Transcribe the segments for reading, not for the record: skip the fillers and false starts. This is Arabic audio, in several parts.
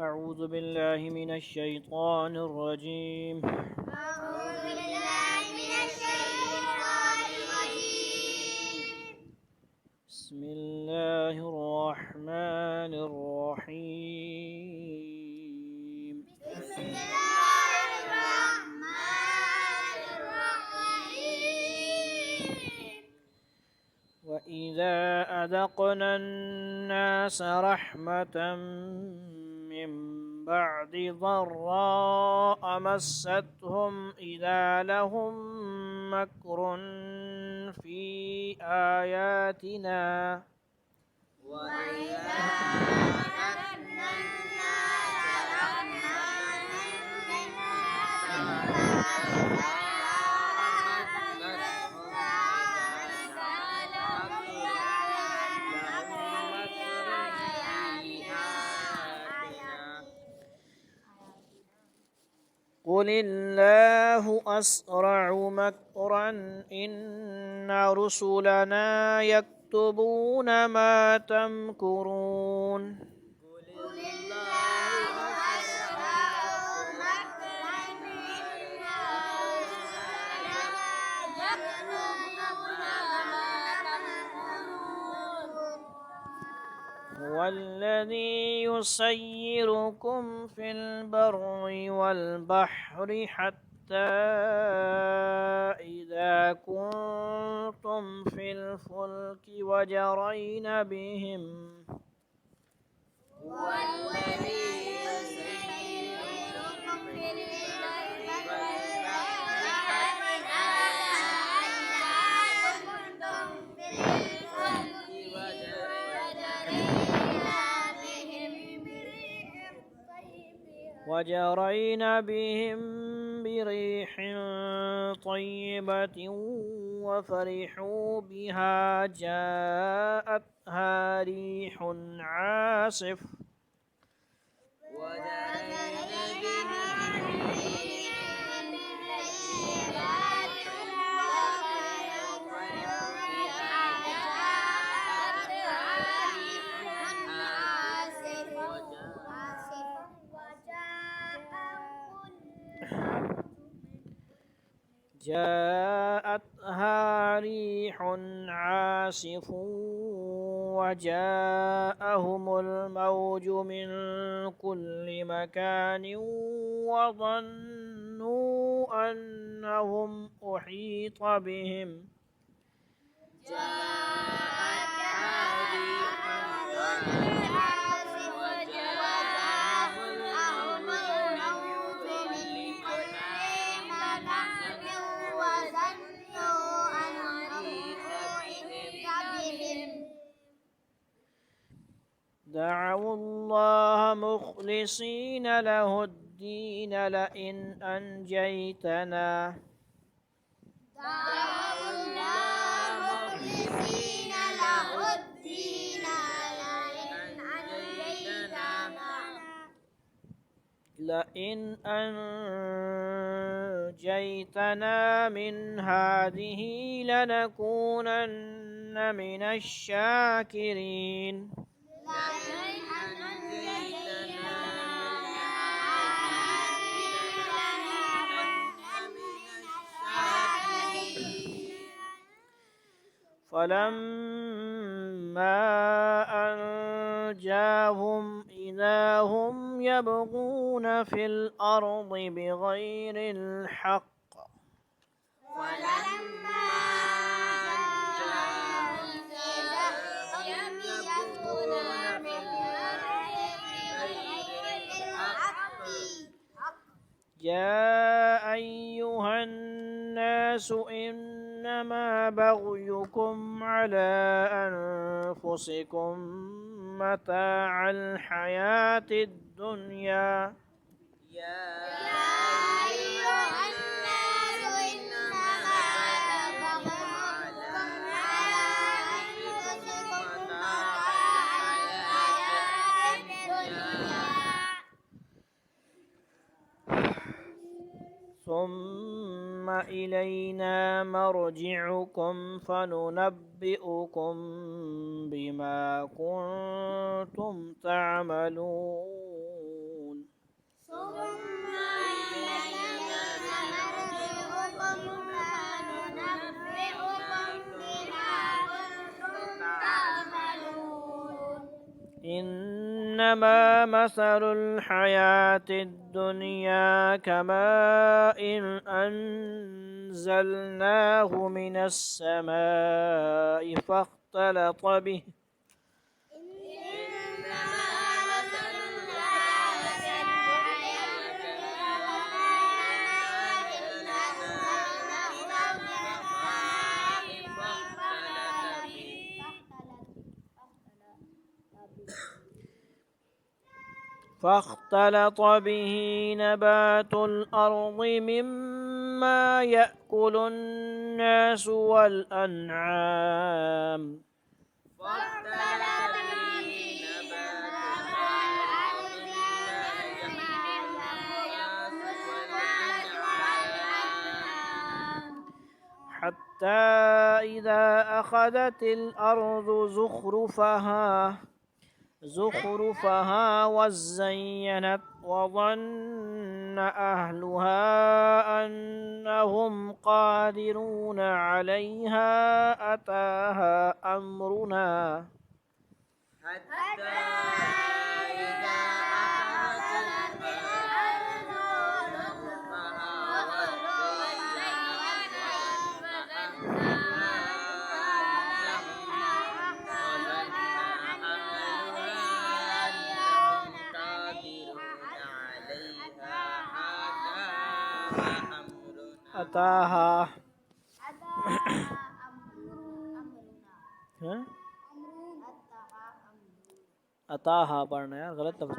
أعوذ بالله من الشيطان الرجيم. أعوذ بالله من الشيطان الرجيم. بسم الله الرحمن الرحيم. بسم الله الرحمن الرحيم. وإذا أذقنا الناس رحمة من بعد ضراء مستهم إذا لهم مكر في آياتنا وإذا أذقنا الناس رحمة من بعد قل الله أسرع مكرا إن رسلنا يكتبون ما تمكرون. قل الله أسرع مكرا إن رسلنا يكتبون ما تمكرون. هو الذي يسيركم في البر والبحر حتى إذا كنتم في الفلك وجرين بهم والذي يسيركم في البر والبحر حتى إذا كنتم في الفلك وجرين بهم بريح طيبة وفرحوا بها جاءتها ريح عاصف جاءتها ريح عاصف وجاءهم الموج من كل مكان وظنوا أنهم أحيط بهم دعوا الله مخلصين له الدين لئن أنجيتنا لئن أنجيتنا من هذه لنكونن من الشاكرين. فلما أنجاهم إذا هم يبغون في الأرض بغير الحق يا أيها الناس إنما بغيكم على أنفسكم متاع الحياة الدنيا ثم إلينا مرجعكم فننبئكم بما كنتم تعملون. ثم إلينا مرجعكم فننبئكم بما كنتم تعملون إنما مثل الحياة الدنيا كماء أنزلناه من السماء فاختلط به فاختلط به نبات الأرض مما يأكل الناس والأنعام فاختلط به نبات الأرض مما يأكل الناس والأنعام حتى إذا أخذت الأرض زخرفها وزينت وظن أهلها أنهم قادرون عليها أتاها أمرنا حتى إذا أخذت الأرض زخرفها وزينت وظن أتاها أتاها पढ़ना यार गलत लफ्ज़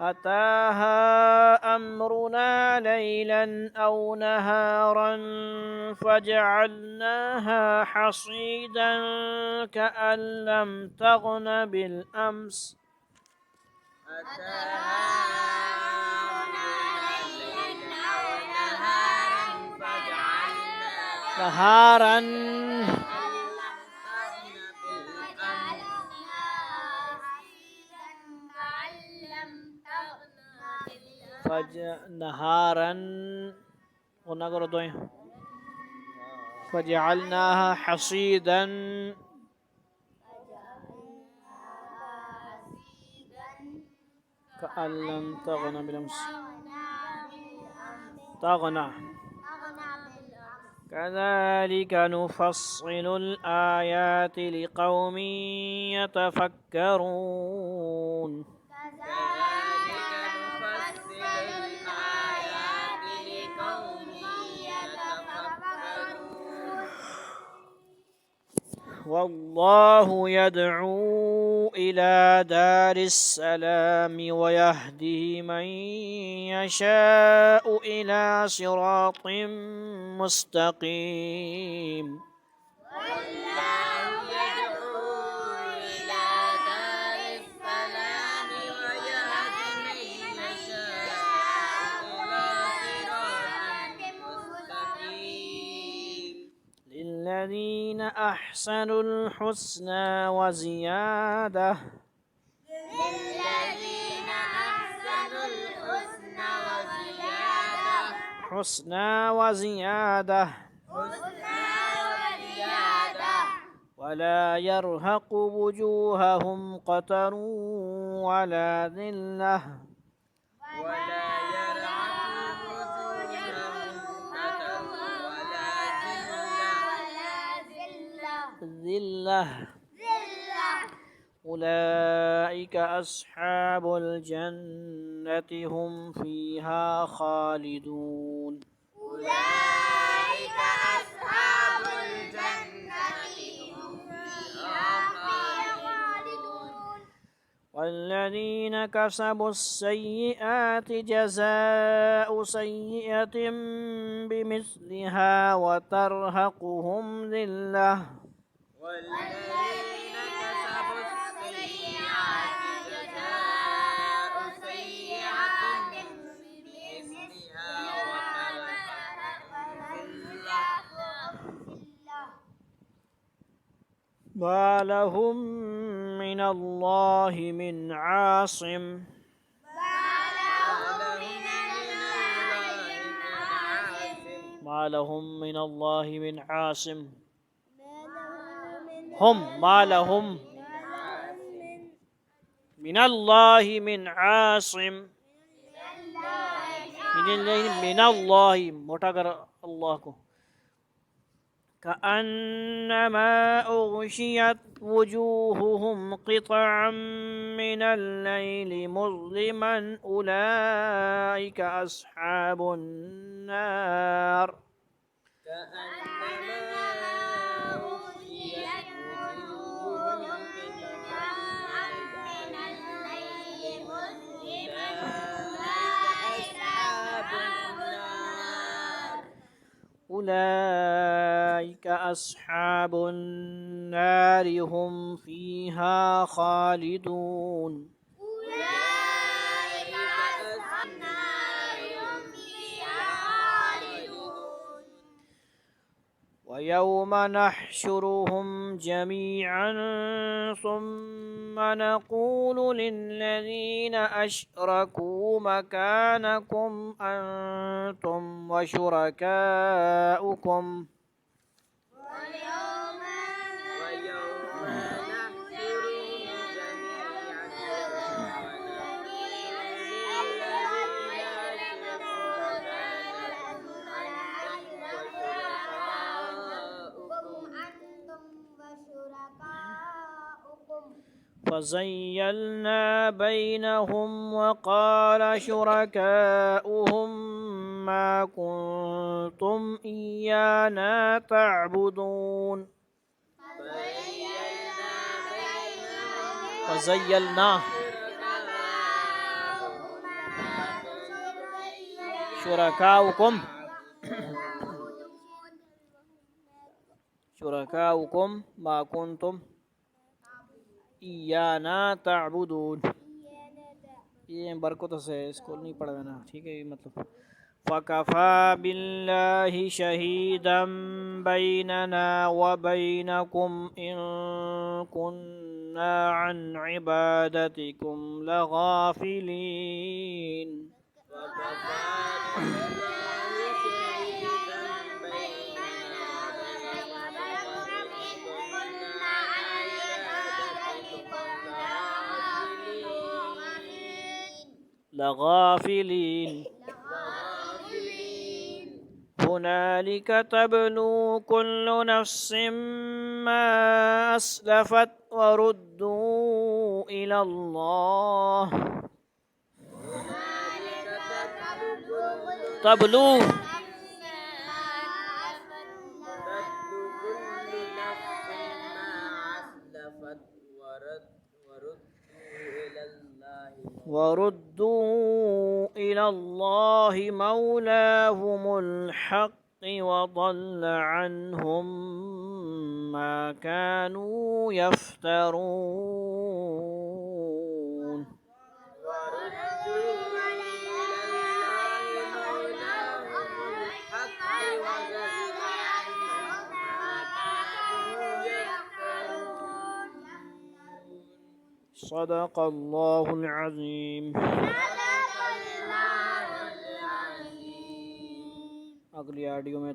أتاها أمرنا ليلا أو نهارا فجعلناها حصيدا كأن لم تغن بالأمس نهارا نهارا قلنا قردوين فجعلناها حصيدا كأن لم تغن بالأمس تغنى كذلك نفصل الآيات لقوم يتفكرون والله يدعو إلى دار السلام ويهدي من يشاء إلى صراط مستقيم والله يدعو إلى دار السلام ويهدي من يشاء إلى صراط مستقيم للذين أحسنوا الحسنى وزيادة للذين أحسنوا الحسنى وزيادة حسنى وزيادة ولا يرهق وجوههم قتر ولا ذلة ذلة أولئك أصحاب الجنة هم فيها خالدون أولئك أصحاب الجنة هم فيها خالدون والذين كسبوا السيئات جزاء سيئة بمثلها وترهقهم ذلة والذين كسبوا السيئات جزاء سيئة بمثلها وترهقهم ذلة ما لهم من الله من عاصم ما ما لهم من الله من عاصم هم ما لهم من الله من عاصم من الله मोटा कर अल्लाह को كأنما أغشيت وجوههم قطعا من الليل مظلما أولئك أصحاب النار أولئك أصحاب النار هم فيها خالدون ويوم نحشرهم جميعا ثم نقول للذين أشركوا مكانكم أنتم وشركاؤكم فزيلنا بينهم وقال شركاؤهم ما كنتم إيانا تعبدون فزيلنا شركاؤكم ما كنتم इयाना ताबुदून ये बरकत से स्कूल नहीं पढ़ा ना ठीक है ये मतलब फ़कफ़ा बिल्लाहि शहीदम बैनना व बैनकुम इन कुन्ना अन इबादतिकुम लगाफिलीन لغافلين هنالك تبلو كل نفس ما أسلفت وردوا إلى الله تبلو وردوا إلى الله مولاهم الحق وضل عنهم ما كانوا يفترون صدق الله العظيم अगली ऑडियो में